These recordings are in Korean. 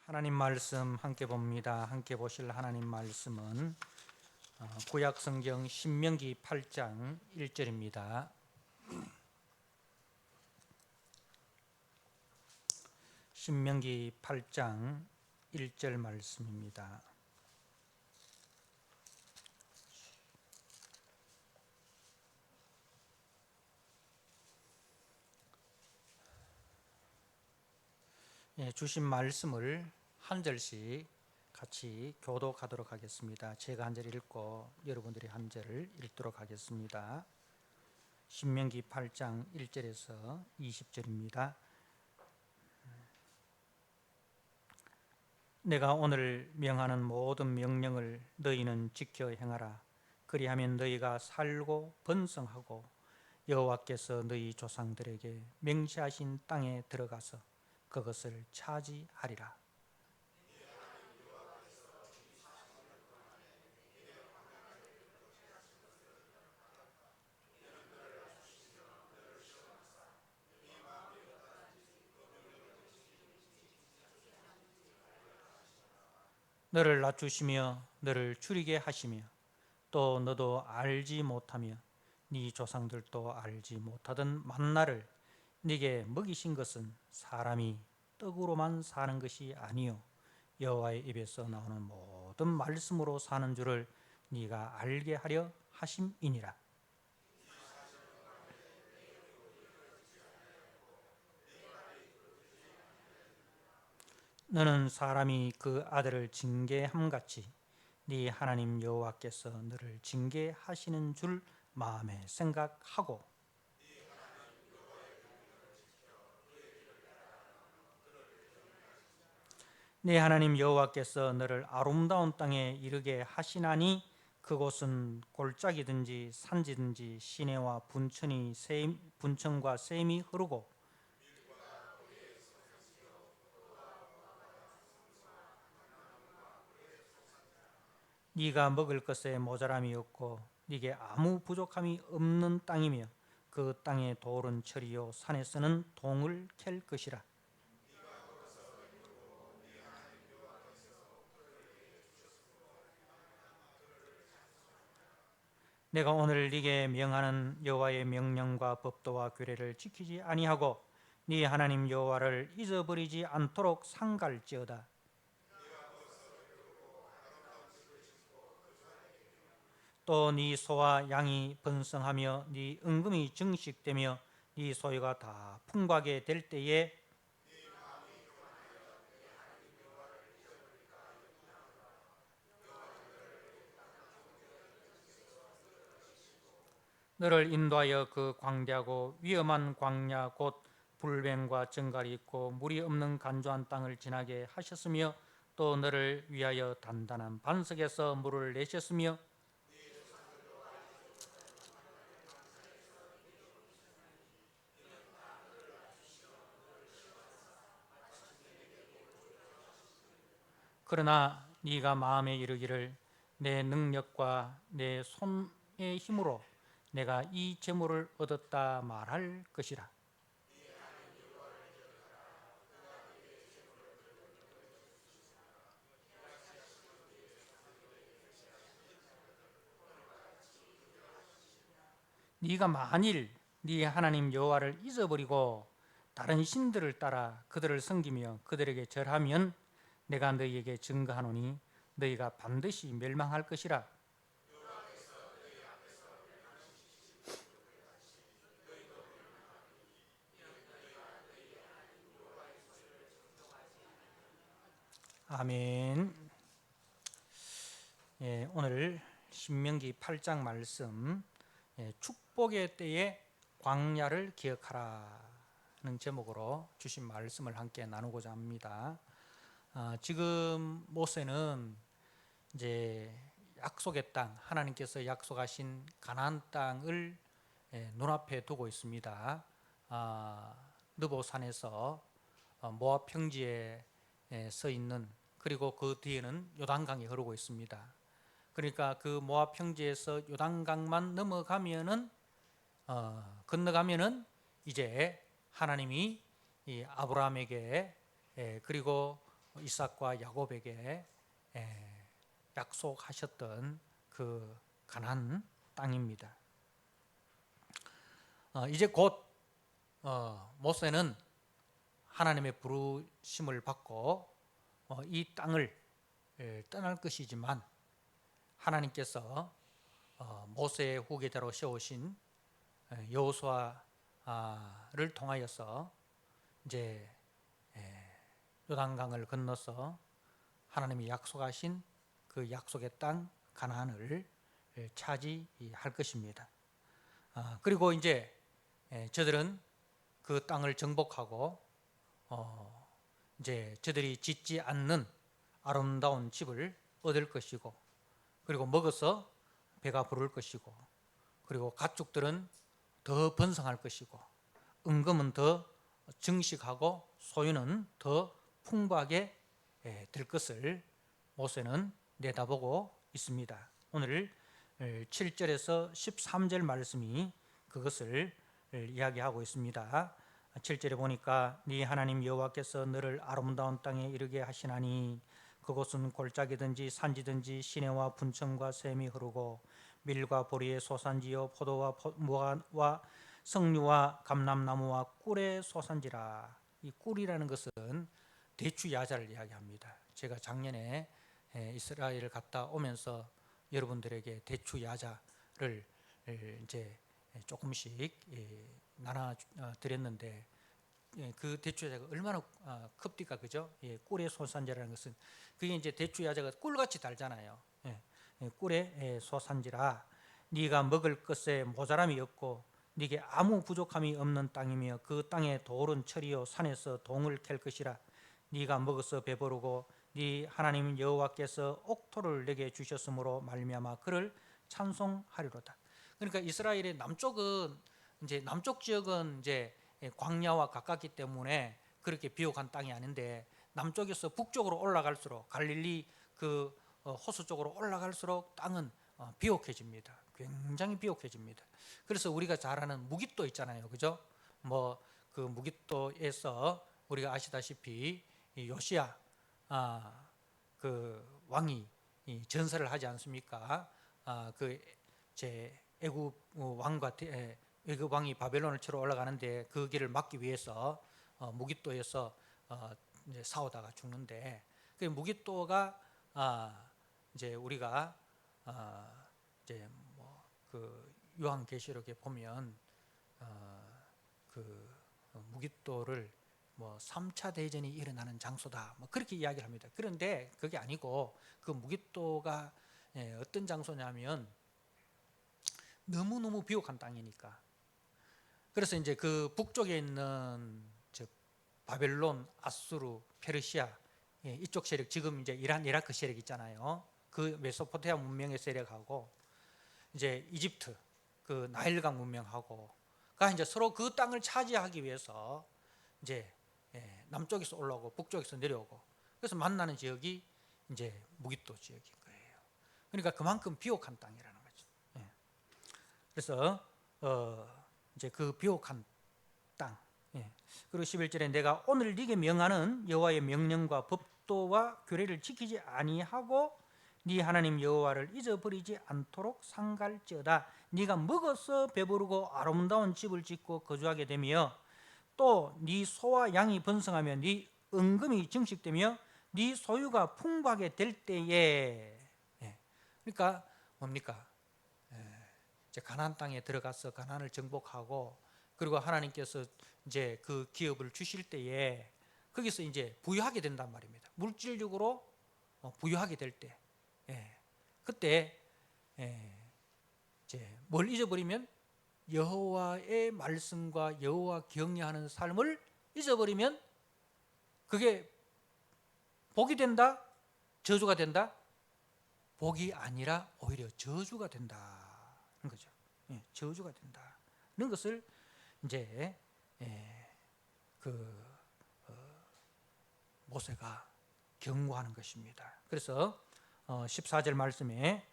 하나님 말씀 함께 봅니다. 함께 보실 하나님 말씀은 구약 성경 신명기 8장 1절입니다. 신명기 8장 1절 말씀입니다. 주신 말씀을 한 절씩 같이 교독하도록 하겠습니다. 제가 한 절 읽고 여러분들이 한 절을 읽도록 하겠습니다. 신명기 8장 1절에서 20절입니다. 내가 오늘 명하는 모든 명령을 너희는 지켜 행하라. 그리하면 너희가 살고 번성하고 여호와께서 너희 조상들에게 맹세하신 땅에 들어가서 그것을 차지하리라. 너를 낮추시며 너를 줄이게 하시며 또 너도 알지 못하며 네 조상들도 알지 못하던 만나를 네게 먹이신 것은 사람이 떡으로만 사는 것이 아니요 여호와의 입에서 나오는 모든 말씀으로 사는 줄을 네가 알게 하려 하심이니라. 너는 사람이 그 아들을 징계함같이 네 하나님 여호와께서 너를 징계하시는 줄 마음에 생각하고 네 하나님 여호와께서 너를 아름다운 땅에 이르게 하시나니 그곳은 골짜기든지 산지든지 시내와 분천과 샘이 흐르고 네가 먹을 것에 모자람이 없고 네게 아무 부족함이 없는 땅이며 그 땅의 돌은 철이요 산에서는 동을 캘 것이라. 내가 오늘 네게 명하는 여호와의 명령과 법도와 규례를 지키지 아니하고 네 하나님 여호와를 잊어버리지 않도록 상갈지어다. 또 네 소와 양이 번성하며 네 은금이 증식되며 네 소유가 다 풍부하게 될 때에 너를 인도하여 그 광대하고 위험한 광야 곧 불뱀과 정갈이 있고 물이 없는 간조한 땅을 지나게 하셨으며 또 너를 위하여 단단한 반석에서 물을 내셨으며 그러나 네가 마음에 이르기를 내 능력과 내 손의 힘으로 내가 이 재물을 얻었다 말할 것이라. 네가 만일 네 하나님 여호와를 잊어버리고 다른 신들을 따라 그들을 섬기며 그들에게 절하면 내가 너희에게 증거하노니 너희가 반드시 멸망할 것이라. 아멘. 오늘 신명기 8장 말씀 축복의 때에 광야를 기억하라는 제목으로 주신 말씀을 함께 나누고자 합니다. 지금 모세는 이제 약속의 땅, 하나님께서 약속하신 가나안 땅을 눈앞에 두고 있습니다. 느보산에서 모압 평지에 서 있는, 그리고 그 뒤에는 요단강이 흐르고 있습니다. 그러니까 그 모압 평지에서 요단강만 건너가면은 이제 하나님이 이 아브라함에게 그리고 이삭과 야곱에게 약속하셨던 그 가나안 땅입니다. 이제 곧 모세는 하나님의 부르심을 받고 이 땅을 떠날 것이지만 하나님께서 모세의 후계자로 세우신 여호수아를 통하여서 이제 요단강을 건너서 하나님이 약속하신 그 약속의 땅 가나안을 차지할 것입니다. 그리고 이제 저들은 그 땅을 정복하고 이제 저들이 짓지 않는 아름다운 집을 얻을 것이고, 그리고 먹어서 배가 부를 것이고, 그리고 가축들은 더 번성할 것이고, 은금은 더 증식하고 소유는 더 풍부하게 될 것을 모세는 내다보고 있습니다. 오늘 7절에서 13절 말씀이 그것을 이야기하고 있습니다. 7절에 보니까 네 하나님 여호와께서 너를 아름다운 땅에 이르게 하시나니 그곳은 골짜기든지 산지든지 시내와 분천과 샘이 흐르고 밀과 보리의 소산지요 포도와 무화과 석류와 감람나무와 꿀의 소산지라. 이 꿀이라는 것은 대추야자를 이야기합니다. 제가 작년에 이스라엘을 갔다 오면서 여러분들에게 대추야자를 이제 조금씩 나눠 드렸는데 그 대추야자가 얼마나 큽니까, 그죠? 꿀의 소산지라는 것은 그게 이제 대추야자가 꿀같이 달잖아요. 꿀의 소산지라. 네가 먹을 것에 모자람이 없고 네게 아무 부족함이 없는 땅이며 그 땅에 돌은 철이요 산에서 동을 캘 것이라. 네가 먹어서 배부르고 네 하나님 여호와께서 옥토를 내게 주셨으므로 말미암아 그를 찬송하리로다. 그러니까 이스라엘의 남쪽은 이제 남쪽 지역은 이제 광야와 가깝기 때문에 그렇게 비옥한 땅이 아닌데 남쪽에서 북쪽으로 올라갈수록 갈릴리 그 호수 쪽으로 올라갈수록 땅은 비옥해집니다. 굉장히 비옥해집니다. 그래서 우리가 잘 아는 무깃도 있잖아요, 그죠? 뭐 그 무깃도에서 우리가 아시다시피 요시야 그 왕이 전설을 하지 않습니까? 그 제 애굽 왕과 애굽 왕이 바벨론을 치러 올라가는데 그 길을 막기 위해서 무깃도에서 이제 싸우다가 죽는데 그 무깃도가 이제 우리가 이제 뭐 그 요한계시록에 보면 그 무깃도를 뭐 3차 대전이 일어나는 장소다 뭐 그렇게 이야기를 합니다. 그런데 그게 아니고 그 무깃도가 어떤 장소냐면 너무너무 비옥한 땅이니까. 그래서 이제 그 북쪽에 있는 즉 바벨론, 아수르, 페르시아 이쪽 세력, 지금 이제 이란, 이라크 세력 있잖아요. 그 메소포타미아 문명의 세력하고 이제 이집트 그 나일강 문명하고 가 이제 서로 그 땅을 차지하기 위해서 이제 남쪽에서 올라오고 북쪽에서 내려오고 그래서 만나는 지역이 이제 무깃도 지역인 거예요. 그러니까 그만큼 비옥한 땅이라는 거죠. 그래서 이제 그 비옥한 땅. 그리고 11절에 내가 오늘 네게 명하는 여호와의 명령과 법도와 규례를 지키지 아니하고 네 하나님 여호와를 잊어버리지 않도록 상갈지어다. 네가 먹어서 배부르고 아름다운 집을 짓고 거주하게 되며 또 네 소와 양이 번성하며 네 은금이 증식되며 네 소유가 풍부하게 될 때에 그러니까 뭡니까? 이제 가나안 땅에 들어가서 가나안을 정복하고 그리고 하나님께서 이제 그 기업을 주실 때에 거기서 이제 부유하게 된단 말입니다. 물질적으로 부유하게 될 때, 그때 이제 뭘 잊어버리면 여호와의 말씀과 여호와 경외하는 삶을 잊어버리면 그게 복이 된다, 저주가 된다. 복이 아니라 오히려 저주가 된다는 거죠. 저주가 된다는 것을 이제 그 모세가 경고하는 것입니다. 그래서 14절 말씀에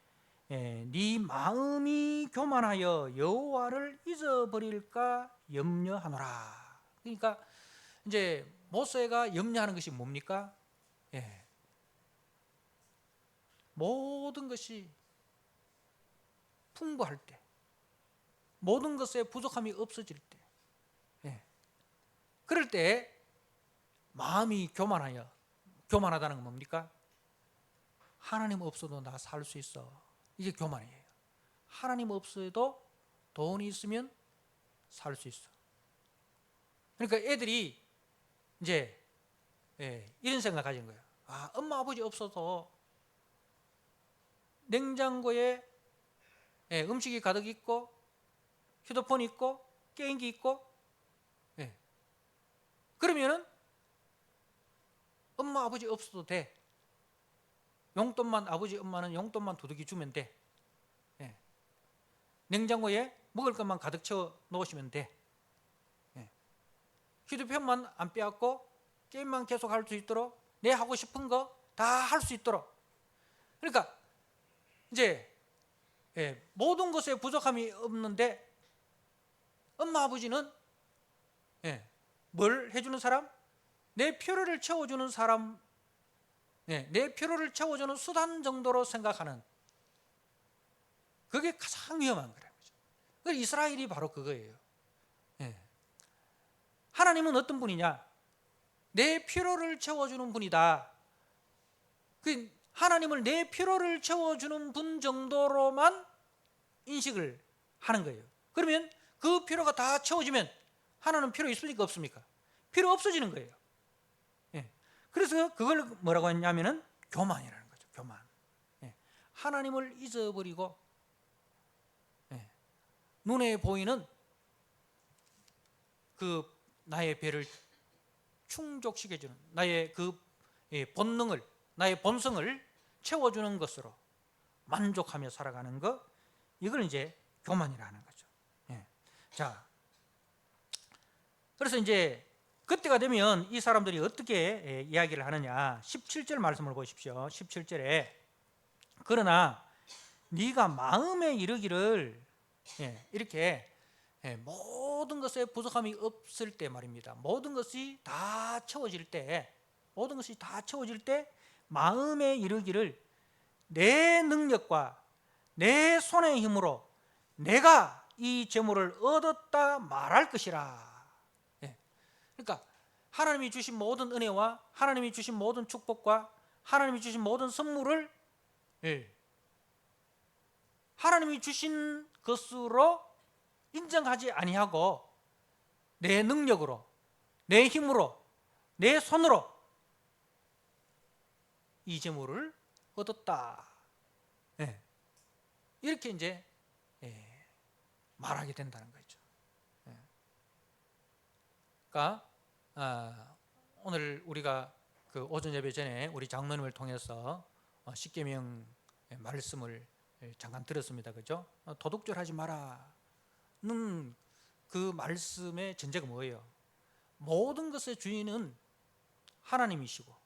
네 마음이 교만하여 여호와를 잊어버릴까 염려하노라. 그러니까 이제 모세가 염려하는 것이 뭡니까? 예, 모든 것이 풍부할 때, 모든 것에 부족함이 없어질 때, 예, 그럴 때 마음이 교만하다는 건 뭡니까? 하나님 없어도 나 살 수 있어. 이게 교만이에요. 하나님 없어도 돈이 있으면 살 수 있어. 그러니까 애들이 이제 이런 생각 가진 거예요. 아, 엄마 아버지 없어도 냉장고에 음식이 가득 있고 휴대폰 있고 게임기 있고, 그러면은 엄마 아버지 없어도 돼. 용돈만, 아버지 엄마는 용돈만 두둑이 주면 돼. 냉장고에 먹을 것만 가득 채워 놓으시면 돼. 휴대폰만 안 빼앗고 게임만 계속 할 수 있도록, 내 하고 싶은 거 다 할 수 있도록. 그러니까 이제 모든 것에 부족함이 없는데 엄마 아버지는 뭘 해주는 사람? 내 필요를 채워주는 사람, 내 필요를 채워주는 수단 정도로 생각하는, 그게 가장 위험한 거라는 거죠. 이스라엘이 바로 그거예요. 하나님은 어떤 분이냐? 내 필요를 채워주는 분이다. 하나님을 내 필요를 채워주는 분 정도로만 인식을 하는 거예요. 그러면 그 필요가 다 채워지면 하나님 필요 있습니까? 없습니까? 필요 없어지는 거예요. 그래서 그걸 뭐라고 했냐면은 교만이라는 거죠. 교만. 하나님을 잊어버리고 눈에 보이는 그 나의 배를 충족시켜주는, 나의 그 본능을, 나의 본성을 채워주는 것으로 만족하며 살아가는 것, 이걸 이제 교만이라는 거죠. 자, 그래서 이제 그때가 되면 이 사람들이 어떻게 이야기를 하느냐. 17절 말씀을 보십시오. 17절에 그러나 네가 마음에 이르기를, 이렇게 모든 것에 부족함이 없을 때 말입니다. 모든 것이 다 채워질 때, 모든 것이 다 채워질 때 마음에 이르기를 내 능력과 내 손의 힘으로 내가 이 재물을 얻었다 말할 것이라. 그러니까 하나님이 주신 모든 은혜와 하나님이 주신 모든 축복과 하나님이 주신 모든 선물을 하나님이 주신 것으로 인정하지 아니하고 내 능력으로, 내 힘으로, 내 손으로 이 재물을 얻었다. 이렇게 이제 말하게 된다는 거죠. 그러니까 오늘 우리가 그 오전 예배 전에 우리 장로님을 통해서 십계명 말씀을 잠깐 들었습니다. 그죠? 도둑질하지 마라는 그 말씀의 전제가 뭐예요? 모든 것의 주인은 하나님이시고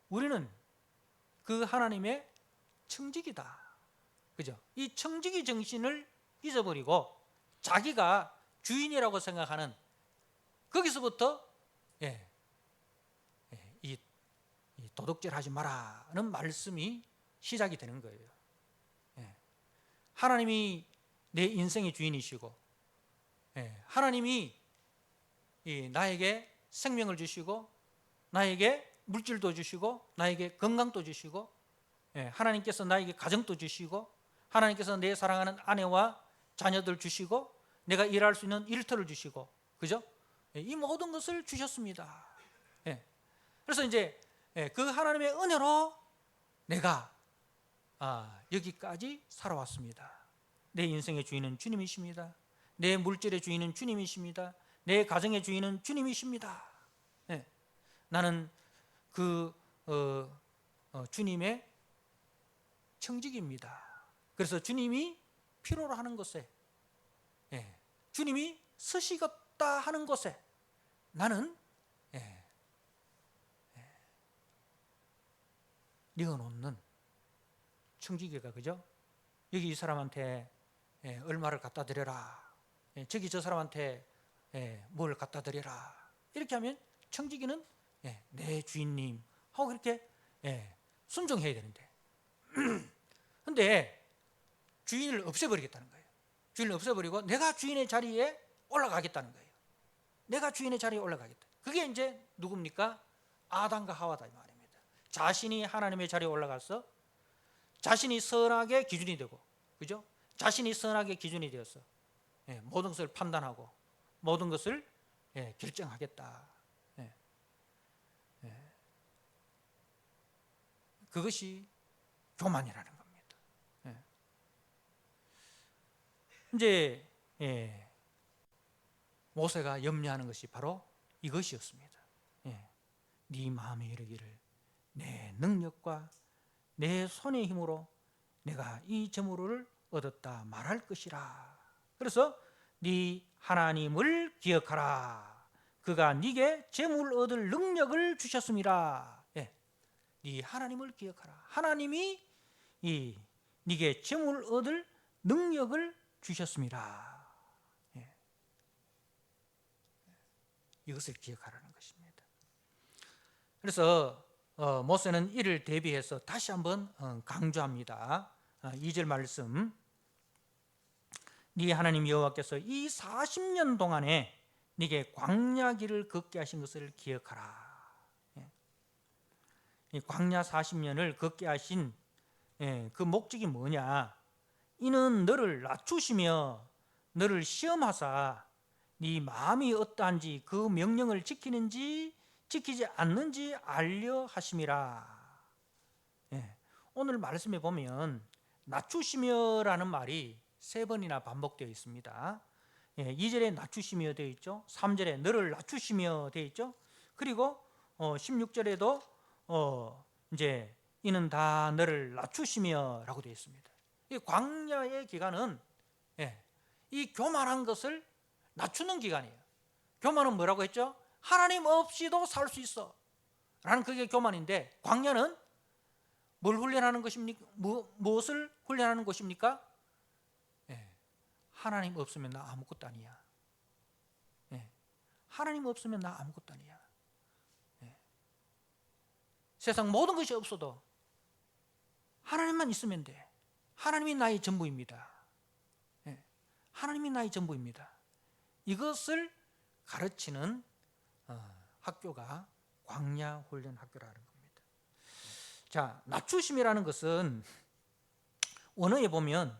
우리는 그 하나님의 청지기다. 그죠? 이 청지기 정신을 잊어버리고 자기가 주인이라고 생각하는, 거기서부터 이 도둑질하지 마라는 말씀이 시작이 되는 거예요. 하나님이 내 인생의 주인이시고 하나님이 나에게 생명을 주시고 나에게 물질도 주시고 나에게 건강도 주시고 하나님께서 나에게 가정도 주시고 하나님께서 내 사랑하는 아내와 자녀들 주시고 내가 일할 수 있는 일터를 주시고, 그죠? 이 모든 것을 주셨습니다. 그래서 이제 그 하나님의 은혜로 내가 여기까지 살아왔습니다. 내 인생의 주인은 주님이십니다. 내 물질의 주인은 주님이십니다. 내 가정의 주인은 주님이십니다. 나는 그 주님의 청직입니다. 그래서 주님이 필요로 하는 것에, 주님이 서시겠다 하는 것에 나는 내어놓는 청지기가, 그죠? 여기 이 사람한테 얼마를 갖다 드려라, 저기 저 사람한테 뭘 갖다 드려라, 이렇게 하면 청지기는 내 주인님 하고 그렇게 순종해야 되는데 근데 주인을 없애버리겠다는 거예요. 주인을 없애버리고 내가 주인의 자리에 올라가겠다는 거예요. 내가 주인의 자리에 올라가겠다. 그게 이제 누굽니까? 아담과 하와다 이 말입니다. 자신이 하나님의 자리에 올라가서 자신이 선악의 기준이 되고, 그죠? 자신이 선악의 기준이 되어서 모든 것을 판단하고 모든 것을 결정하겠다. 그것이 교만이라는 겁니다. 이제 모세가 염려하는 것이 바로 이것이었습니다. 네 마음에 이르기를 내 능력과 내 손의 힘으로 내가 이 재물을 얻었다 말할 것이라. 그래서 네 하나님을 기억하라. 그가 네게 재물 얻을 능력을 주셨습니다. 네 하나님을 기억하라. 하나님이 네게 재물 얻을 능력을 주셨습니다. 이것을 기억하라는 것입니다. 그래서 모세는 이를 대비해서 다시 한번 강조합니다. 2절 말씀, 네 하나님 여호와께서 이 40년 동안에 네게 광야 길을 걷게 하신 것을 기억하라. 이 광야 40년을 걷게 하신 그 목적이 뭐냐? 이는 너를 낮추시며 너를 시험하사 네 마음이 어떠한지 그 명령을 지키는지 지키지 않는지 알려 하심이라. 오늘 말씀에 보면 낮추시며라는 말이 3번이나 반복되어 있습니다. 2절에 낮추시며 되어 있죠. 3절에 너를 낮추시며 되어 있죠. 그리고 16절에도 이제 이는 다 너를 낮추시며라고 되어 있습니다. 이 광야의 기간은 이 교만한 것을 낮추는 기간이에요. 교만은 뭐라고 했죠? 하나님 없이도 살 수 있어 라는 그게 교만인데, 광야는 뭘 훈련하는 것입니까? 무엇을 훈련하는 것입니까? 하나님 없으면 나 아무것도 아니야. 하나님 없으면 나 아무것도 아니야. 세상 모든 것이 없어도 하나님만 있으면 돼. 하나님이 나의 전부입니다. 하나님이 나의 전부입니다. 이것을 가르치는 학교가 광야 훈련 학교라는 겁니다. 자, 낮추심이라는 것은 원어에 보면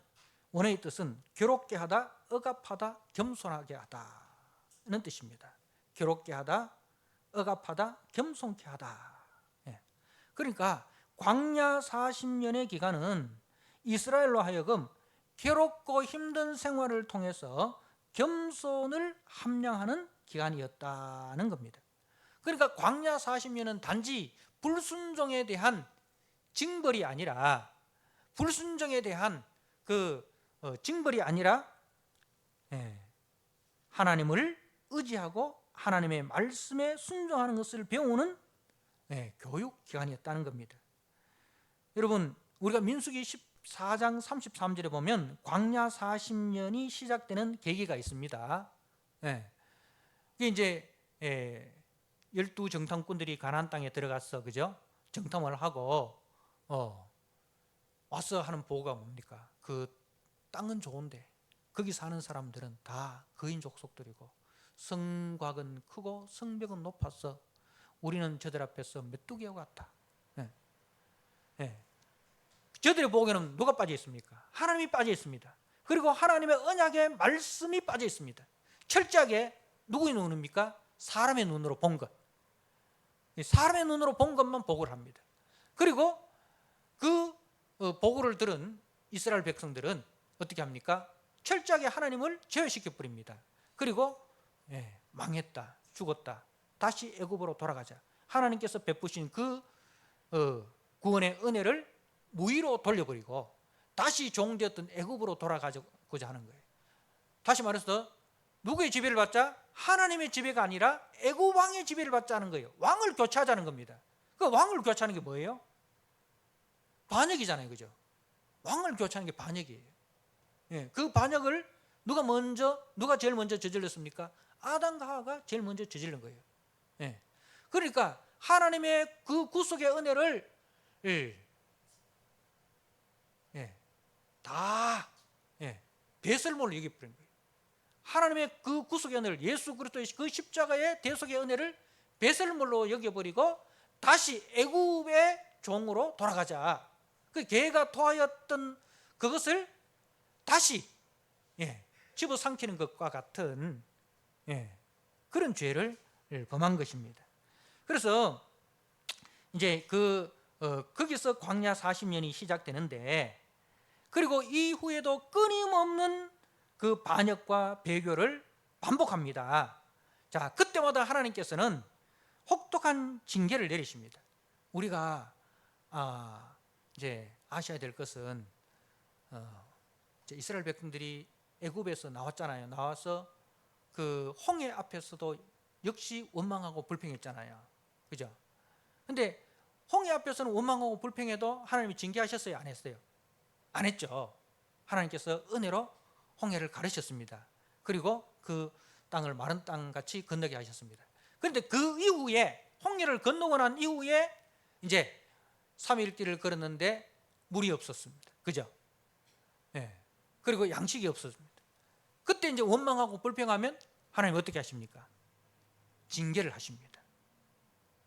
원어의 뜻은 괴롭게 하다, 억압하다, 겸손하게 하다는 뜻입니다. 괴롭게 하다, 억압하다, 겸손케 하다. 그러니까 광야 40년의 기간은 이스라엘로 하여금 괴롭고 힘든 생활을 통해서 겸손을 함양하는 기간이었다는 겁니다. 그러니까 광야 40년은 단지 불순종에 대한 징벌이 아니라, 불순종에 대한 징벌이 아니라 하나님을 의지하고 하나님의 말씀에 순종하는 것을 배우는 교육 기간이었다는 겁니다. 여러분, 우리가 민수기 14장 33절에 보면 광야 40년이 시작되는 계기가 있습니다. 이게 이제 12 정탐꾼들이 가나안 땅에 들어가서, 그죠? 정탐을 하고 와서 하는 보고가 뭡니까? 그 땅은 좋은데 거기 사는 사람들은 다 거인 족속들이고 성곽은 크고 성벽은 높아서 우리는 저들 앞에서 메뚜기와 같다. 저들의 보기에는 누가 빠져 있습니까? 하나님이 빠져 있습니다. 그리고 하나님의 언약의 말씀이 빠져 있습니다. 철저하게 누구의 눈입니까? 사람의 눈으로 본 것. 사람의 눈으로 본 것만 보고를 합니다. 그리고 그 보고를 들은 이스라엘 백성들은 어떻게 합니까? 철저하게 하나님을 제어시켜 버립니다. 그리고 망했다, 죽었다, 다시 애굽으로 돌아가자. 하나님께서 베푸신 그 구원의 은혜를 무의로 돌려버리고 다시 종되었던 애굽으로 돌아가고자 하는 거예요. 다시 말해서 누구의 지배를 받자? 하나님의 지배가 아니라 애굽 왕의 지배를 받자는 거예요. 왕을 교체하자는 겁니다. 그 왕을 교체하는 게 뭐예요? 반역이잖아요, 그죠? 왕을 교체하는 게 반역이에요. 그 반역을 누가 제일 먼저 저질렀습니까? 아담과 하와가 제일 먼저 저질른 거예요. 그러니까 하나님의 그 구속의 은혜를 다 배설물로 여겨버린 거예요. 하나님의 그 구속의 은혜를, 예수 그리스도의 그 십자가의 대속의 은혜를 배설물로 여겨버리고 다시 애굽의 종으로 돌아가자. 그 개가 토하였던 그것을 다시 집어삼키는 것과 같은 그런 죄를 범한 것입니다. 그래서 이제 거기서 광야 40년이 시작되는데, 그리고 이후에도 끊임없는 그 반역과 배교를 반복합니다. 자, 그때마다 하나님께서는 혹독한 징계를 내리십니다. 우리가 이제 아셔야 될 것은 이제 이스라엘 백성들이 애굽에서 나왔잖아요. 나와서 그 홍해 앞에서도 역시 원망하고 불평했잖아요. 그죠? 근데 홍해 앞에서는 원망하고 불평해도 하나님이 징계하셨어요? 안 했어요? 안 했죠. 하나님께서 은혜로 홍해를 가르셨습니다. 그리고 그 땅을 마른 땅같이 건너게 하셨습니다. 그런데 그 이후에, 홍해를 건너고 난 이후에 이제 3일 길을 걸었는데 물이 없었습니다. 그죠? 그리고 양식이 없었습니다. 그때 이제 원망하고 불평하면 하나님 어떻게 하십니까? 징계를 하십니다.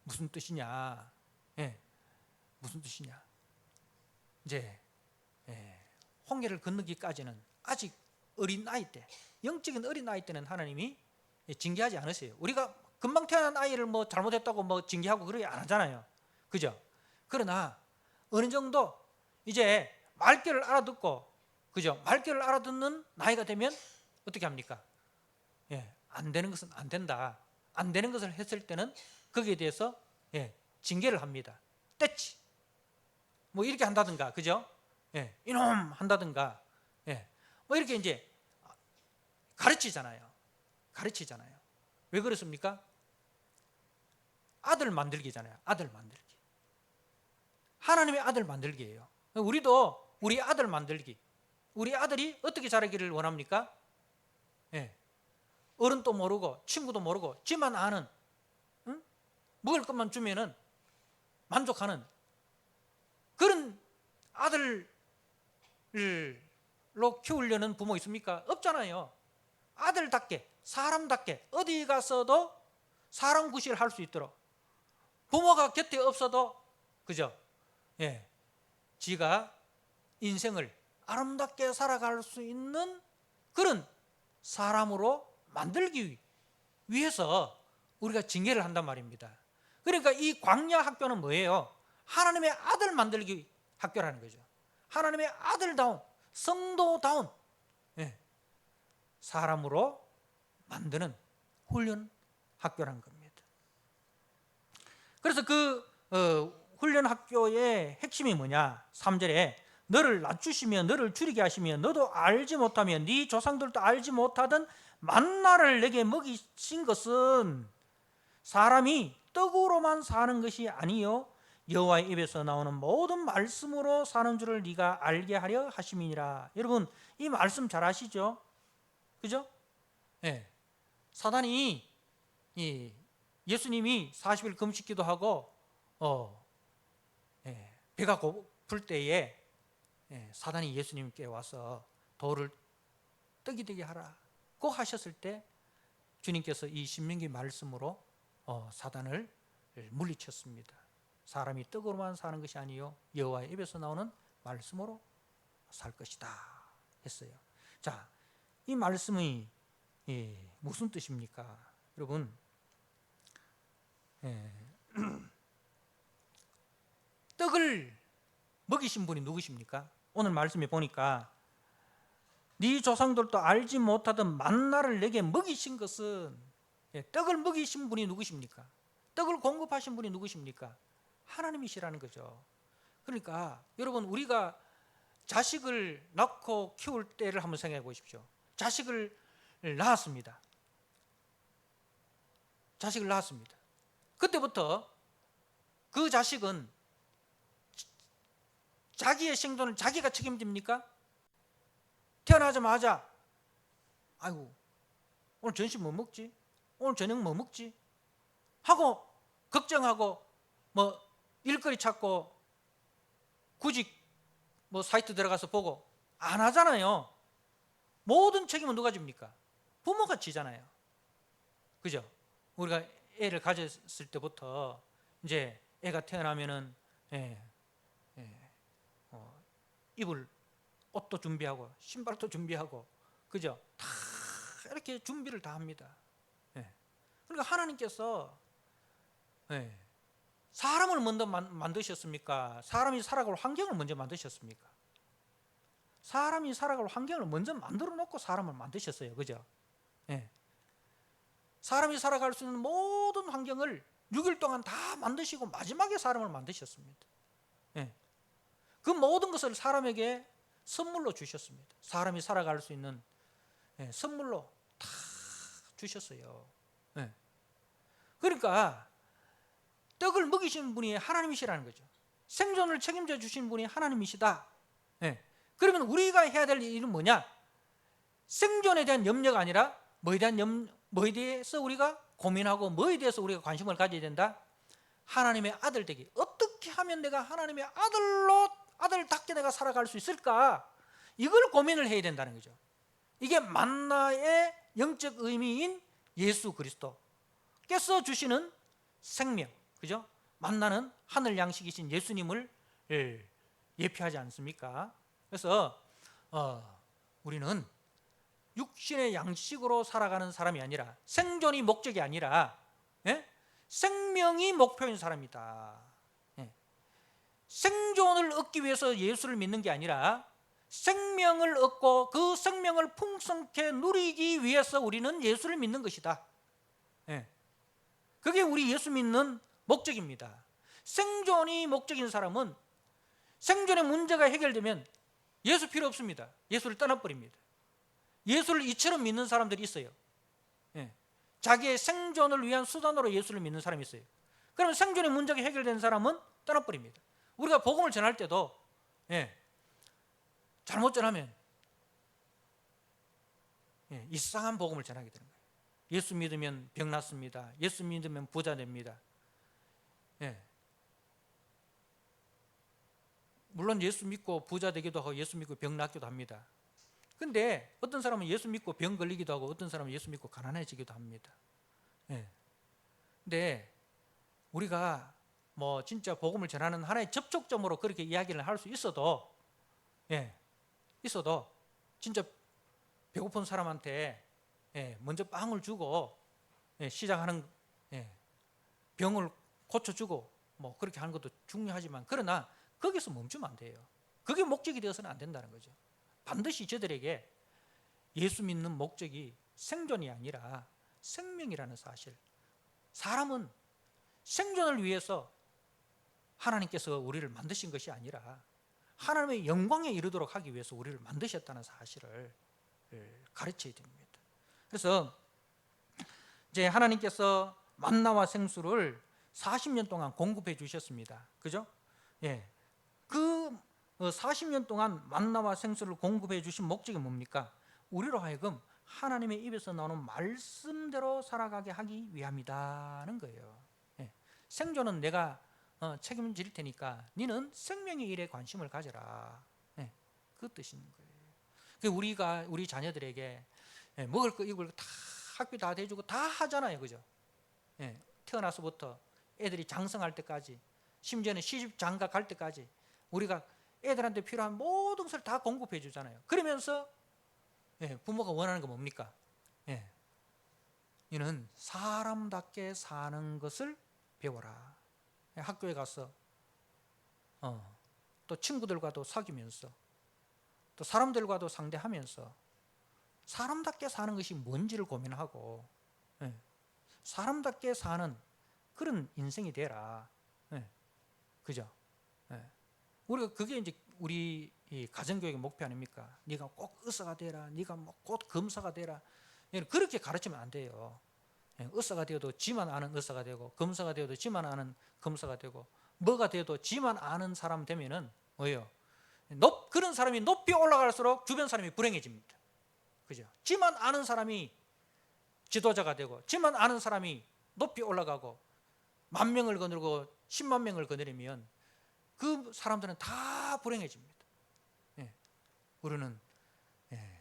무슨 뜻이냐? 무슨 뜻이냐? 이제 홍해를 건너기까지는 아직 어린 나이 때, 영적인 어린 나이 때는 하나님이 징계하지 않으세요. 우리가 금방 태어난 아이를 뭐 잘못했다고 뭐 징계하고 그러지 안 하잖아요. 그죠? 그러나 어느 정도 이제 말귀를 알아듣고, 그죠? 말귀를 알아듣는 나이가 되면 어떻게 합니까? 안 되는 것은 안 된다. 안 되는 것을 했을 때는 거기에 대해서 징계를 합니다. 떼치. 뭐 이렇게 한다든가, 그죠? 이놈 한다든가, 뭐 이렇게 이제 가르치잖아요. 왜 그렇습니까? 아들 만들기잖아요. 아들 만들기. 하나님의 아들 만들기예요. 우리도 우리 아들 만들기. 우리 아들이 어떻게 자라기를 원합니까? 어른도 모르고 친구도 모르고 지만 아는, 먹을 것만 주면은 만족하는 그런 아들로 키우려는 부모 있습니까? 없잖아요. 아들답게, 사람답게 어디 가서도 사람 구실을 할 수 있도록, 부모가 곁에 없어도, 그죠? 지가 인생을 아름답게 살아갈 수 있는 그런 사람으로 만들기 위해서 우리가 징계를 한단 말입니다. 그러니까 이 광야 학교는 뭐예요? 하나님의 아들 만들기 학교라는 거죠. 하나님의 아들다운, 성도다운 사람으로 만드는 훈련 학교라는 겁니다. 그래서 그 훈련 학교의 핵심이 뭐냐? 3절에 너를 낮추시며 너를 줄이게 하시며 너도 알지 못하며 네 조상들도 알지 못하던 만나를 내게 먹이신 것은 사람이 떡으로만 사는 것이 아니요 여호와의 입에서 나오는 모든 말씀으로 사는 줄을 네가 알게 하려 하심이니라. 여러분 이 말씀 잘 아시죠? 그죠? 사단이 예수님이 40일 금식기도 하고 배가 고플 때에 사단이 예수님께 와서 돌을 떡이 되게 하라고 하셨을 때 주님께서 이 신명기 말씀으로 사단을 물리쳤습니다. 사람이 떡으로만 사는 것이 아니요 여호와의 입에서 나오는 말씀으로 살 것이다 했어요. 자, 이 말씀이 무슨 뜻입니까? 여러분, 떡을 먹이신 분이 누구십니까? 오늘 말씀에 보니까 네 조상들도 알지 못하던 만나를 내게 먹이신 것은, 떡을 먹이신 분이 누구십니까? 떡을 공급하신 분이 누구십니까? 하나님이시라는 거죠. 그러니까 여러분 우리가 자식을 낳고 키울 때를 한번 생각해 보십시오. 자식을 낳았습니다. 그때부터 그 자식은 자기의 생존을 자기가 책임집니까? 태어나자마자 아이고 오늘 점심 뭐 먹지? 오늘 저녁 뭐 먹지? 하고 걱정하고 뭐 일거리 찾고 구직 뭐 사이트 들어가서 보고 안 하잖아요. 모든 책임은 누가 집니까? 부모가 지잖아요. 그죠? 우리가 애를 가졌을 때부터 이제 애가 태어나면은 예, 예, 입을 옷도 준비하고 신발도 준비하고 그죠? 다 이렇게 준비를 다 합니다. 예. 그러니까 하나님께서 예, 사람을 먼저 만드셨습니까? 사람이 살아갈 환경을 먼저 만드셨습니까? 사람이 살아갈 환경을 먼저 만들어 놓고 사람을 만드셨어요. 그죠? 예. 사람이 살아갈 수 있는 모든 환경을 6일 동안 다 만드시고 마지막에 사람을 만드셨습니다. 예. 그 모든 것을 사람에게 선물로 주셨습니다. 사람이 살아갈 수 있는 선물로 다 주셨어요. 예. 그러니까 떡을 먹이신 분이 하나님이시라는 거죠. 생존을 책임져 주신 분이 하나님이시다. 예. 그러면 우리가 해야 될 일은 뭐냐? 생존에 대한 염려가 아니라 뭐에 대해서 우리가 고민하고 뭐에 대해서 우리가 관심을 가져야 된다? 하나님의 아들 되기. 어떻게 하면 내가 하나님의 아들답게 내가 살아갈 수 있을까? 이걸 고민을 해야 된다는 거죠. 이게 만나의 영적 의미인 예수 그리스도께서 주시는 생명, 그죠? 만나는 하늘 양식이신 예수님을 예표하지 않습니까? 그래서 우리는 육신의 양식으로 살아가는 사람이 아니라 생존이 목적이 아니라 생명이 목표인 사람이다. 생존을 얻기 위해서 예수를 믿는 게 아니라 생명을 얻고 그 생명을 풍성케 누리기 위해서 우리는 예수를 믿는 것이다. 그게 우리 예수 믿는 목적입니다. 생존이 목적인 사람은 생존의 문제가 해결되면 예수 필요 없습니다. 예수를 떠나버립니다. 예수를 이처럼 믿는 사람들이 있어요. 자기의 생존을 위한 수단으로 예수를 믿는 사람이 있어요. 그러면 생존의 문제가 해결된 사람은 떠나버립니다. 우리가 복음을 전할 때도 잘못 전하면 이상한 복음을 전하게 되는 거예요. 예수 믿으면 병 낫습니다. 예수 믿으면 부자 됩니다. 물론 예수 믿고 부자 되기도 하고 예수 믿고 병 낫기도 합니다. 근데 어떤 사람은 예수 믿고 병 걸리기도 하고 어떤 사람은 예수 믿고 가난해지기도 합니다. 근데 우리가 뭐 진짜 복음을 전하는 하나의 접촉점으로 그렇게 이야기를 할 수 있어도 진짜 배고픈 사람한테 먼저 빵을 주고 시작하는 병을 고쳐주고 뭐 그렇게 하는 것도 중요하지만 그러나 거기서 멈추면 안 돼요. 그게 목적이 되어서는 안 된다는 거죠. 반드시 저들에게 예수 믿는 목적이 생존이 아니라 생명이라는 사실. 사람은 생존을 위해서 하나님께서 우리를 만드신 것이 아니라 하나님의 영광에 이르도록 하기 위해서 우리를 만드셨다는 사실을 가르쳐야 됩니다. 그래서 이제 하나님께서 만나와 생수를 40년 동안 공급해 주셨습니다. 그죠? 그 40년 동안 만나와 생수를 공급해 주신 목적이 뭡니까? 우리로 하여금 하나님의 입에서 나오는 말씀대로 살아가게 하기 위함이다는 거예요. 생존은 내가 책임질 테니까 너는 생명의 일에 관심을 가져라. 그 뜻인 거예요. 우리가 우리 자녀들에게 먹을 거 입을 거 다 학비 다 대주고 다 하잖아요. 그죠? 태어나서부터 애들이 장성할 때까지 심지어는 시집 장가 갈 때까지 우리가 애들한테 필요한 모든 것을 다 공급해 주잖아요. 그러면서 부모가 원하는 건 뭡니까? 너는 사람답게 사는 것을 배워라. 학교에 가서 또 친구들과도 사귀면서 또 사람들과도 상대하면서 사람답게 사는 것이 뭔지를 고민하고 사람답게 사는 그런 인생이 되라. 그죠? 우리가 그게 이제 우리 이 가정교육의 목표 아닙니까? 네가 꼭 의사가 되라. 네가 뭐 꼭 검사가 되라. 그렇게 가르치면 안 돼요. 의사가 되어도 지만 아는 의사가 되고 검사가 되어도 지만 아는 검사가 되고 뭐가 되어도 지만 아는 사람 되면은 뭐예요? 그런 사람이 높이 올라갈수록 주변 사람이 불행해집니다. 그죠? 지만 아는 사람이 지도자가 되고 지만 아는 사람이 높이 올라가고 만 명을 거느리고 10만 명을 거느리면 그 사람들은 다 불행해집니다. 예. 우리는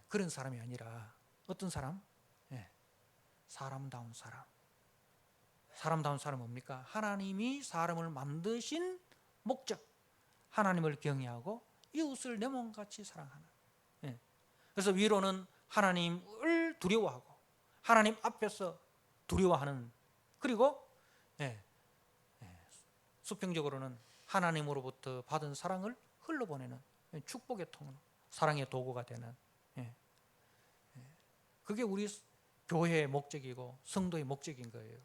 그런 사람이 아니라 어떤 사람? 사람다운 사람. 사람다운 사람은 뭡니까? 하나님이 사람을 만드신 목적, 하나님을 경외하고 이웃을 내 몸같이 사랑하는. 그래서 위로는 하나님을 두려워하고 하나님 앞에서 두려워하는, 그리고 수평적으로는 하나님으로부터 받은 사랑을 흘러보내는 축복의 통로, 사랑의 도구가 되는, 그게 우리 교회의 목적이고 성도의 목적인 거예요.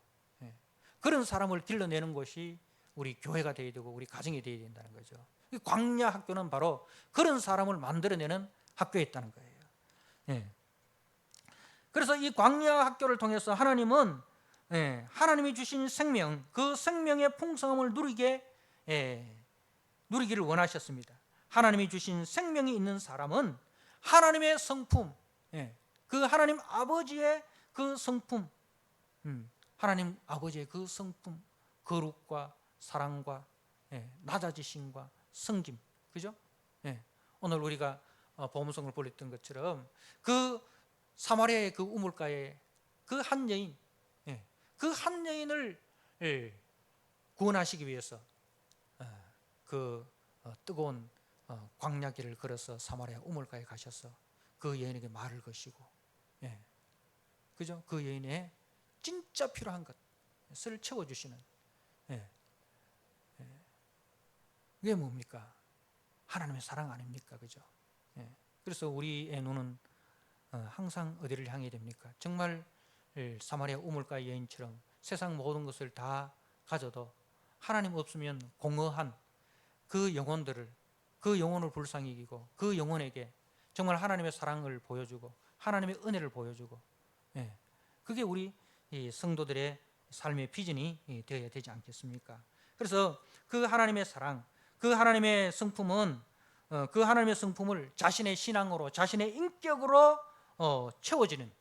그런 사람을 길러내는 것이 우리 교회가 되어야 되고 우리 가정이 되어야 된다는 거죠. 광야 학교는 바로 그런 사람을 만들어내는 학교였다는 거예요. 그래서 이 광야 학교를 통해서 하나님은 하나님이 주신 생명, 그 생명의 풍성함을 누리기를 원하셨습니다. 하나님이 주신 생명이 있는 사람은 하나님의 성품, 그 하나님 아버지의 그 성품, 하나님 아버지의 그 성품, 거룩과 사랑과 낮아지심과 성김, 그죠? 오늘 우리가 복음성을 보냈던 것처럼 그 사마리아의 그 우물가에 그 한 여인, 그 한 여인을 구원하시기 위해서 그 뜨거운 광야길을 걸어서 사마리아 우물가에 가셔서 그 여인에게 말을 거시고, 그죠? 그 여인의 진짜 필요한 것을 채워주시는, 그게 뭡니까? 하나님의 사랑 아닙니까? 그죠? 그래서 우리의 눈은 항상 어디를 향해 됩니까? 정말 사마리아 우물가 여인처럼 세상 모든 것을 다 가져도 하나님 없으면 공허한 그 영혼들을, 그 영혼을 불쌍히 여기고 그 영혼에게 정말 하나님의 사랑을 보여주고 하나님의 은혜를 보여주고, 그게 우리 성도들의 삶의 비전이 되어야 되지 않겠습니까? 그래서 그 하나님의 사랑, 그 하나님의 성품은 그 하나님의 성품을 자신의 신앙으로, 자신의 인격으로 채워지는,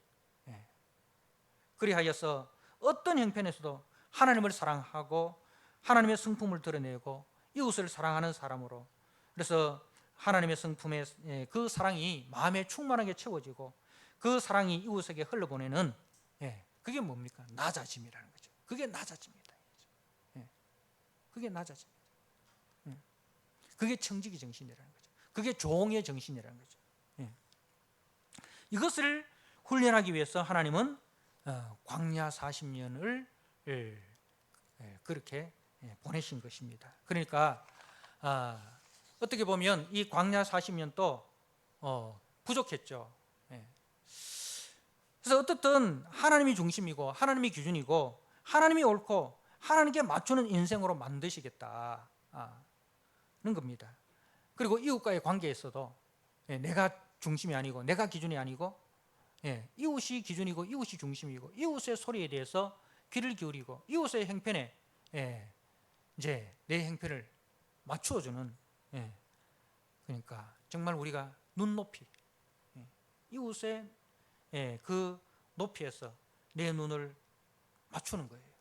그리하여서 어떤 형편에서도 하나님을 사랑하고 하나님의 성품을 드러내고 이웃을 사랑하는 사람으로, 그래서 하나님의 성품의 그 사랑이 마음에 충만하게 채워지고 그 사랑이 이웃에게 흘러보내는, 그게 뭡니까? 낮아짐이라는 거죠. 그게 낮아집니다. 그게 낮아집니다. 그게 청지기 정신이라는 거죠. 그게 종의 정신이라는 거죠. 이것을 훈련하기 위해서 하나님은 광야 40년을 그렇게 보내신 것입니다. 그러니까 어떻게 보면 이 광야 40년도 부족했죠. 그래서 어떻든 하나님이 중심이고 하나님이 기준이고 하나님이 옳고 하나님께 맞추는 인생으로 만드시겠다는 겁니다. 그리고 이웃과의 관계에서도 내가 중심이 아니고 내가 기준이 아니고 이웃이 기준이고 이웃이 중심이고 이웃의 소리에 대해서 귀를 기울이고 이웃의 형편에 이제 내 형편을 맞추어주는, 그러니까 정말 우리가 눈높이, 이웃의 그 높이에서 내 눈을 맞추는 거예요.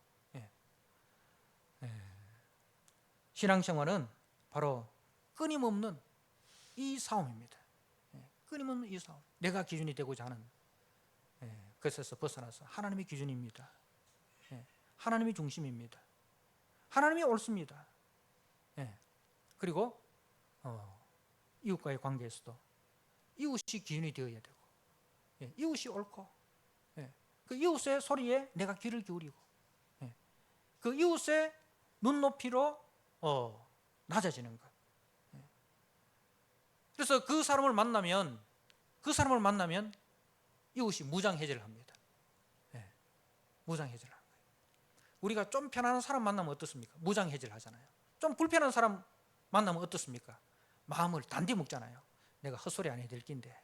신앙생활은 바로 끊임없는 이 싸움입니다. 끊임없는 이 싸움. 내가 기준이 되고자 하는 것에서 벗어나서 하나님이 기준입니다. 하나님이 중심입니다. 하나님이 옳습니다. 그리고 이웃과의 관계에서도 이웃이 기준이 되어야 되고, 이웃이 옳고, 그 이웃의 소리에 내가 귀를 기울이고, 그 이웃의 눈높이로 낮아지는 것. 그래서 그 사람을 만나면 이웃이 무장해제를 합니다. 무장해제를 하는 거예요. 우리가 좀 편안한 사람 만나면 어떻습니까? 무장해제를 하잖아요. 좀 불편한 사람 만나면 어떻습니까? 마음을 단디 먹잖아요. 내가 헛소리 안 해야 될 낀데,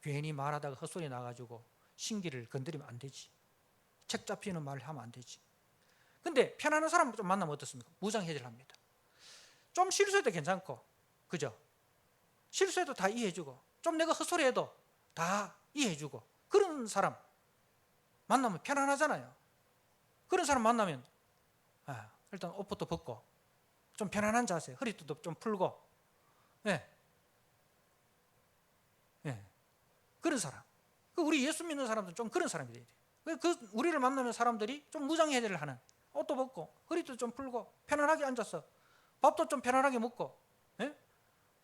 괜히 말하다가 헛소리 나가지고 신기를 건드리면 안 되지. 책 잡히는 말을 하면 안 되지. 근데 편안한 사람 좀 만나면 어떻습니까? 무장해제를 합니다. 좀 실수해도 괜찮고, 그죠? 실수해도 다 이해해주고, 좀 내가 헛소리해도 다 이해해주고, 그런 사람 만나면 편안하잖아요. 그런 사람 만나면 일단 옷부터 벗고 좀 편안한 자세, 허리도 좀 풀고, 예, 예, 그런 사람. 우리 예수 믿는 사람들은 좀 그런 사람이 돼야 돼. 우리를 만나는 사람들이 좀 무장해제를 하는, 옷도 벗고 허리도 좀 풀고 편안하게 앉아서 밥도 좀 편안하게 먹고, 예?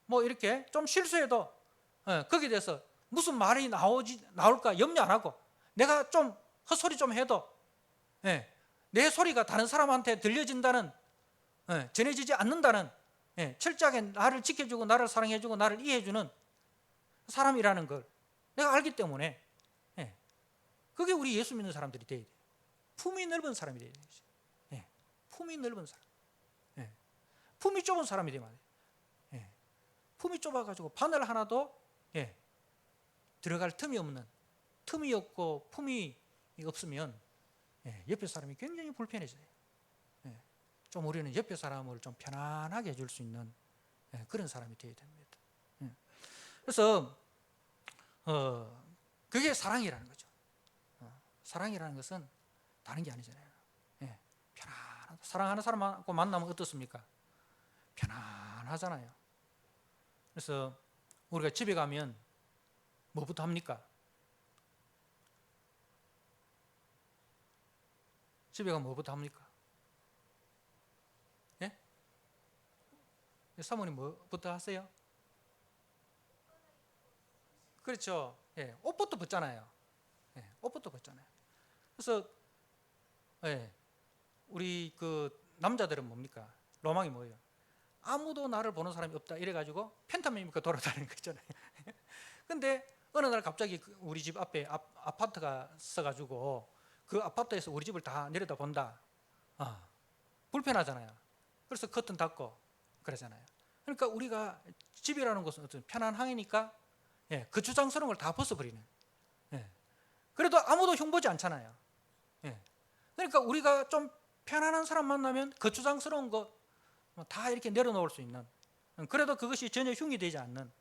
뭐 이렇게 좀 실수해도 거기에 대해서 무슨 말이 나올까 염려 안 하고, 내가 좀 헛소리 좀 해도 내 소리가 다른 사람한테 들려진다는, 전해지지 않는다는, 철저하게 나를 지켜주고 나를 사랑해주고 나를 이해해주는 사람이라는 걸 내가 알기 때문에, 그게 우리 예수 믿는 사람들이 돼야 돼. 품이 넓은 사람이 돼야 돼. 품이 넓은 사람, 품이 좁은 사람이 되면 안 돼. 품이 좁아가지고 바늘 하나도 들어갈 틈이 없는, 틈이 없고 품이 없으면 옆에 사람이 굉장히 불편해져요. 좀 우리는 옆에 사람을 좀 편안하게 해줄 수 있는 그런 사람이 되어야 됩니다. 그래서 그게 사랑이라는 거죠. 사랑이라는 것은 다른 게 아니잖아요. 편안하다. 사랑하는 사람하고 만나면 어떻습니까? 편안하잖아요. 그래서 우리가 집에 가면 뭐부터 합니까? 집에 가면 뭐부터 합니까? 예? 사모님 뭐부터 하세요? 그렇죠. 옷부터 벗잖아요. 옷부터 벗잖아요. 그래서 우리 그 남자들은 뭡니까? 로망이 뭐예요? 아무도 나를 보는 사람이 없다 이래가지고 펜타밀 돌아다니는 거 있잖아요. 근데 어느 날 갑자기 우리 집 앞에 아파트가 써가지고 그 아파트에서 우리 집을 다 내려다 본다. 불편하잖아요. 그래서 커튼 닫고 그러잖아요. 그러니까 우리가 집이라는 것은 어떤 편한 항이니까 그 주장스러운 걸 다 벗어버리는. 그래도 아무도 흉보지 않잖아요. 그러니까 우리가 좀 편안한 사람 만나면 그 주장스러운 거 다 이렇게 내려놓을 수 있는, 그래도 그것이 전혀 흉이 되지 않는,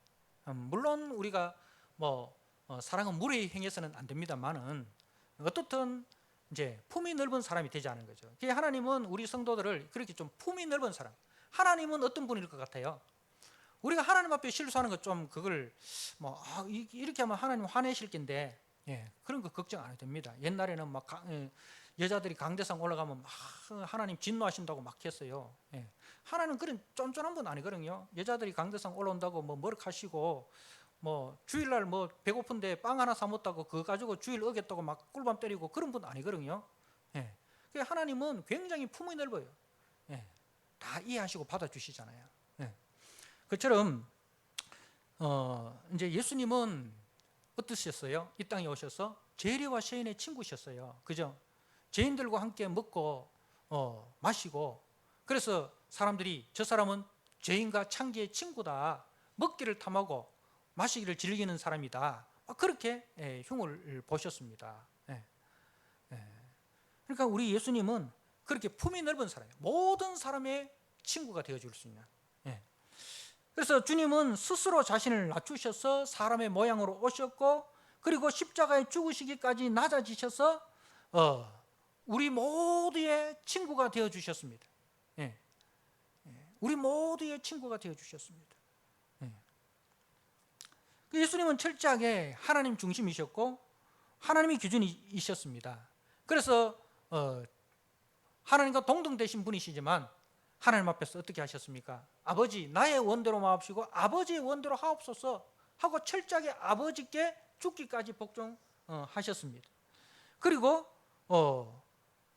물론 우리가 뭐 사랑은 물에 행해서는 안 됩니다만은 어떻든 이제 품이 넓은 사람이 되지 않은 거죠. 하나님은 우리 성도들을 그렇게 좀 품이 넓은 사람. 하나님은 어떤 분일 것 같아요? 우리가 하나님 앞에 실수하는 것 좀 그걸 이렇게 하면 하나님 화내실 텐데, 그런 거 걱정 안 해도 됩니다. 옛날에는 막 여자들이 강대상 올라가면 막 하나님 진노하신다고 막 했어요. 하나님은 그런 쫀쫀한 분 아니거든요. 여자들이 강대상 올라온다고 뭐 머쓱하시고, 뭐 주일날 뭐 배고픈데 빵 하나 사 먹다고 그거 가지고 주일 어겼다고 막 꿀밤 때리고 그런 분 아니거든요. 하나님은 굉장히 품이 넓어요. 다 이해하시고 받아주시잖아요. 그처럼 이제 예수님은 어떠셨어요? 이 땅에 오셔서 죄인과 시인의 친구셨어요. 그죠? 죄인들과 함께 먹고 마시고, 그래서 사람들이 저 사람은 죄인과 창기의 친구다, 먹기를 탐하고 마시기를 즐기는 사람이다, 그렇게 흉을 보셨습니다. 그러니까 우리 예수님은 그렇게 품이 넓은 사람이에요. 모든 사람의 친구가 되어줄 수 있는. 그래서 주님은 스스로 자신을 낮추셔서 사람의 모양으로 오셨고, 그리고 십자가에 죽으시기까지 낮아지셔서 우리 모두의 친구가 되어주셨습니다. 우리 모두의 친구가 되어주셨습니다. 예수님은 철저하게 하나님 중심이셨고 하나님이 기준이셨습니다. 그래서 하나님과 동등되신 분이시지만 하나님 앞에서 어떻게 하셨습니까? 아버지, 나의 원대로 마옵시고 아버지의 원대로 하옵소서 하고 철저하게 아버지께 죽기까지 복종하셨습니다. 그리고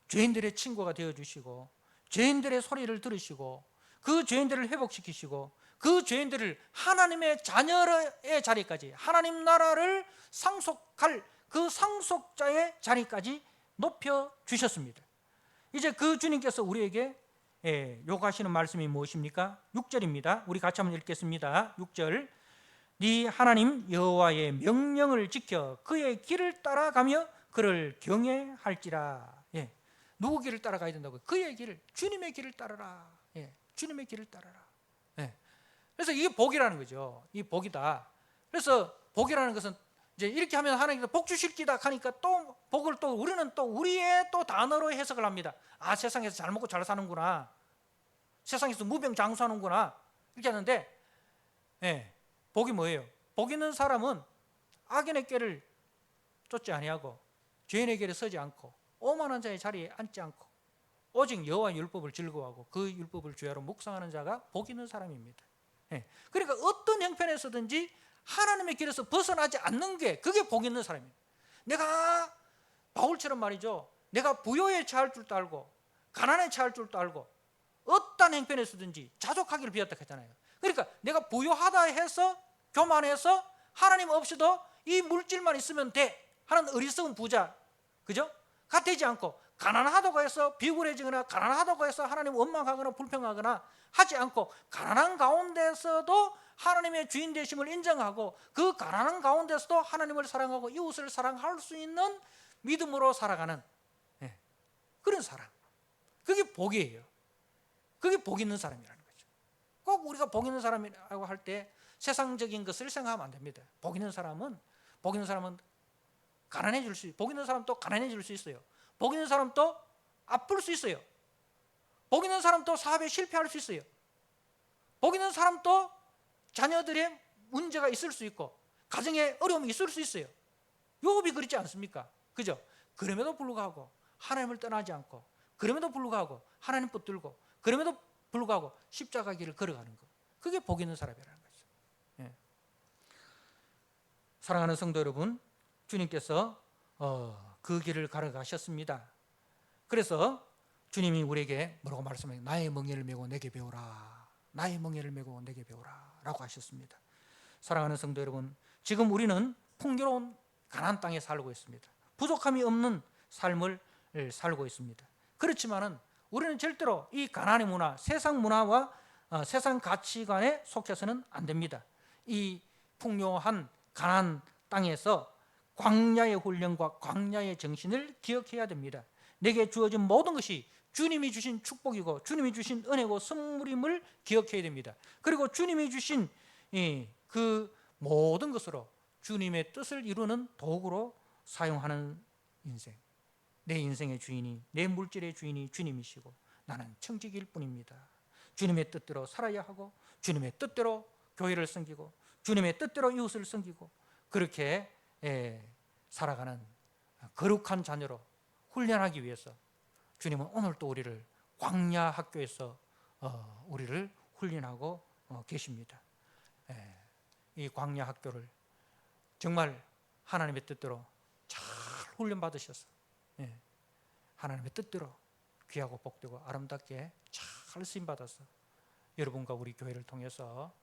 죄인들의 친구가 되어주시고 죄인들의 소리를 들으시고 그 죄인들을 회복시키시고 그 죄인들을 하나님의 자녀의 자리까지, 하나님 나라를 상속할 그 상속자의 자리까지 높여주셨습니다. 이제 그 주님께서 우리에게 요구하시는 말씀이 무엇입니까? 6절입니다. 우리 같이 한번 읽겠습니다. 6절. 네 하나님 여호와의 명령을 지켜 그의 길을 따라가며 그를 경외할지라. 누구 길을 따라가야 된다고요? 그의 길을, 주님의 길을 따르라. 주님의 길을 따르라. 그래서 이게 복이라는 거죠. 이 복이다. 그래서 복이라는 것은 이제 이렇게 하면 하나님께서 복 주실 기다 하니까 또 복을 또 우리는 또 우리의 또 단어로 해석을 합니다. 아, 세상에서 잘 먹고 잘 사는구나, 세상에서 무병장수하는구나, 이렇게 하는데, 예, 복이 뭐예요? 복 있는 사람은 악인의 꾀를 쫓지 아니하고 죄인의 길에 서지 않고 오만한 자의 자리에 앉지 않고 오직 여호와의 율법을 즐거워하고 그 율법을 주야로 묵상하는 자가 복 있는 사람입니다. 예, 그러니까 어떤 형편에서든지 하나님의 길에서 벗어나지 않는 게, 그게 복 있는 사람입니다. 내가 바울처럼 말이죠, 내가 부요에 처할 줄도 알고 가난에 처할 줄도 알고 어떤 형편에서든지 자족하기를 비웠다 했잖아요. 그러니까 내가 부요하다 해서 교만해서 하나님 없이도 이 물질만 있으면 돼 하는 어리석은 부자, 그죠? 가 되지 않고, 가난하다고 해서 비굴해지거나 가난하다고 해서 하나님 원망하거나 불평하거나 하지 않고, 가난한 가운데서도 하나님의 주인 되심을 인정하고 그 가난한 가운데서도 하나님을 사랑하고 이웃을 사랑할 수 있는 믿음으로 살아가는, 예, 그런 사람, 그게 복이에요. 그게 복 있는 사람이라는 거죠. 꼭 우리가 복 있는 사람이라고 할 때 세상적인 것을 생각하면 안 됩니다. 복 있는 사람은 가난해질 수 있어요. 복 있는 사람도 가난해질 수 있어요. 복 있는 사람도 아플 수 있어요. 복 있는 사람도 사업에 실패할 수 있어요. 복 있는 사람도 자녀들의 문제가 있을 수 있고 가정에 어려움이 있을 수 있어요. 욥이 그렇지 않습니까? 그죠? 그럼에도 불구하고 하나님을 떠나지 않고, 그럼에도 불구하고 하나님 붙들고, 그럼에도 불구하고 십자가 길을 걸어가는 것, 그게 복 있는 사람이라는 거죠. 예. 사랑하는 성도 여러분, 주님께서 그 길을 걸어가셨습니다. 그래서 주님이 우리에게 뭐라고 말씀해요? 나의 멍에를 메고 내게 배우라, 나의 멍에를 메고 내게 배우라 라고 하셨습니다. 사랑하는 성도 여러분, 지금 우리는 풍요로운 가나안 땅에 살고 있습니다. 부족함이 없는 삶을 살고 있습니다. 그렇지만은 우리는 절대로 이 가나안의 문화, 세상 문화와 세상 가치관에 속해서는 안 됩니다. 이 풍요한 가나안 땅에서 광야의 훈련과 광야의 정신을 기억해야 됩니다. 내게 주어진 모든 것이 주님이 주신 축복이고 주님이 주신 은혜고 선물임을 기억해야 됩니다. 그리고 주님이 주신 그 모든 것으로 주님의 뜻을 이루는 도구로 사용하는 인생, 내 인생의 주인이, 내 물질의 주인이 주님이시고 나는 청지기일 뿐입니다. 주님의 뜻대로 살아야 하고 주님의 뜻대로 교회를 섬기고 주님의 뜻대로 이웃을 섬기고 그렇게 살아가는 거룩한 자녀로 훈련하기 위해서 주님은 오늘 또 우리를 광야 학교에서 우리를 훈련하고 계십니다. 이 광야 학교를 정말 하나님의 뜻대로 잘 훈련받으셔서 하나님의 뜻대로 귀하고 복되고 아름답게 잘 쓰임받아서 여러분과 우리 교회를 통해서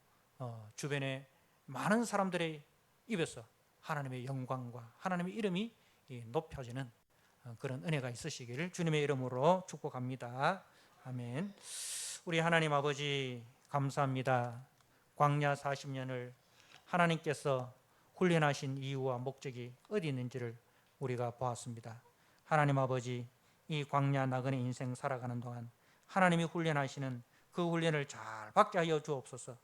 주변에 많은 사람들의 입에서 하나님의 영광과 하나님의 이름이 높여지는 그런 은혜가 있으시기를 주님의 이름으로 축복합니다. 아멘. 우리 하나님 아버지 감사합니다. 광야 40년을 하나님께서 훈련하신 이유와 목적이 어디 있는지를 우리가 보았습니다. 하나님 아버지, 이 광야 나그네 인생 살아가는 동안 하나님이 훈련하시는 그 훈련을 잘 받게 하여 주옵소서.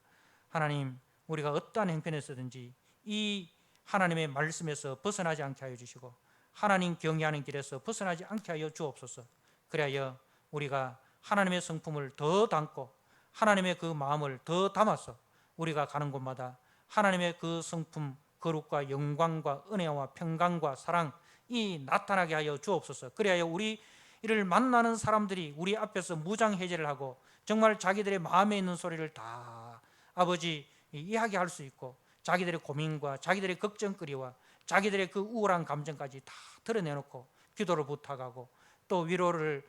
하나님, 우리가 어떠한 형편에서든지 이 하나님의 말씀에서 벗어나지 않게 하여 주시고 하나님 경외하는 길에서 벗어나지 않게 하여 주옵소서. 그래야 우리가 하나님의 성품을 더 담고 하나님의 그 마음을 더 담아서 우리가 가는 곳마다 하나님의 그 성품, 거룩과 영광과 은혜와 평강과 사랑이 나타나게 하여 주옵소서. 그래야 우리를 만나는 사람들이 우리 앞에서 무장해제를 하고 정말 자기들의 마음에 있는 소리를 다 아버지 이야기할 수 있고 자기들의 고민과 자기들의 걱정거리와 자기들의 그 우울한 감정까지 다 드러내놓고 기도를 부탁하고 또 위로를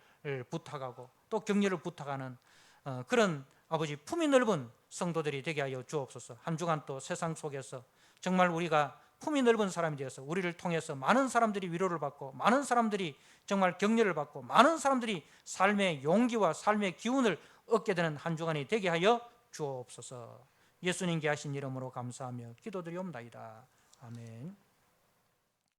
부탁하고 또 격려를 부탁하는 그런 아버지 품이 넓은 성도들이 되게 하여 주옵소서. 한 주간 또 세상 속에서 정말 우리가 품이 넓은 사람이 되어서 우리를 통해서 많은 사람들이 위로를 받고 많은 사람들이 정말 격려를 받고 많은 사람들이 삶의 용기와 삶의 기운을 얻게 되는 한 주간이 되게 하여 주옵소서. 예수님께 하신 이름으로 감사하며 기도드리옵나이다. 아멘.